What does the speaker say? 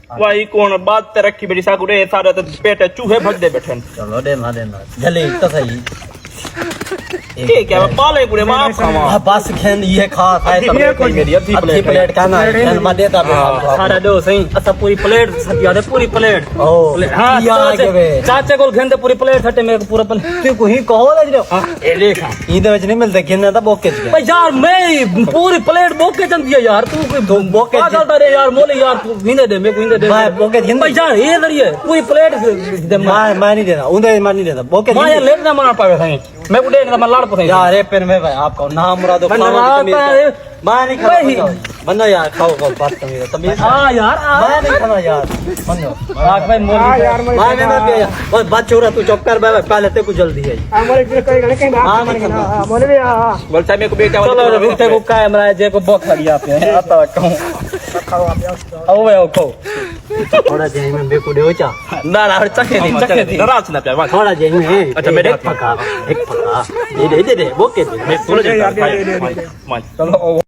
भाई कौन बात ते रखी बेटी सागुरे सारे तो पेटे चूहे भग दे बैठे चलो देना जल्दी तो सही के क्या पाले गुड़े माफ खावा बस खेन ये खा खाए तब मेरी अच्छी प्लेट खाना खेन मत देता सारा दो सही अच्छा पूरी प्लेट सटिया दे पूरी प्लेट ओ हां चाचे को खेन दे पूरी प्लेट सटे मेरे को पूरा प्लेट तू कोई कहो ले लो ए देखा इधर ਵਿੱਚ नहीं मिलते खेलना था बोके भाई यार मैं पूरी प्लेट बोके चल दिया यार तू कोई बोके चलता रे यार मोले यार तू विंदे दे मैं को विंदे दे मैं बोके खेल भाई यार ये लड़िए पूरी प्लेट दे मैं नहीं देना उधर मैं नहीं देता बोके मैं यार लेट ना मार पावे सही मैं को देना मैं लाड़ पसंद यार ये पेन में भाई आपका नाम मुरादो मैं नहीं खाता बनो यार खाओ खाओ बात तमीज हां यार मैं नहीं खाना यार बनो आग भाई मोली मैं नहीं बस बात छोड़ा तू चुप कर भाई पहले ते को जल्दी है हमारे के कोई गले कहीं हां मैं नहीं खाता बोले भी बोलता मेरे को बेटा चलो रुकते को काय हमरा जे को बोख लगी आप आता कहूं खाओ आप आओ भाई को थोड़ा जेही में बेको देओ चा ना ना चखे नहीं नाराज ना प्यार थोड़ा जेही में अच्छा मेरे एक पका ये दे बोके दे मैं पूरा चलो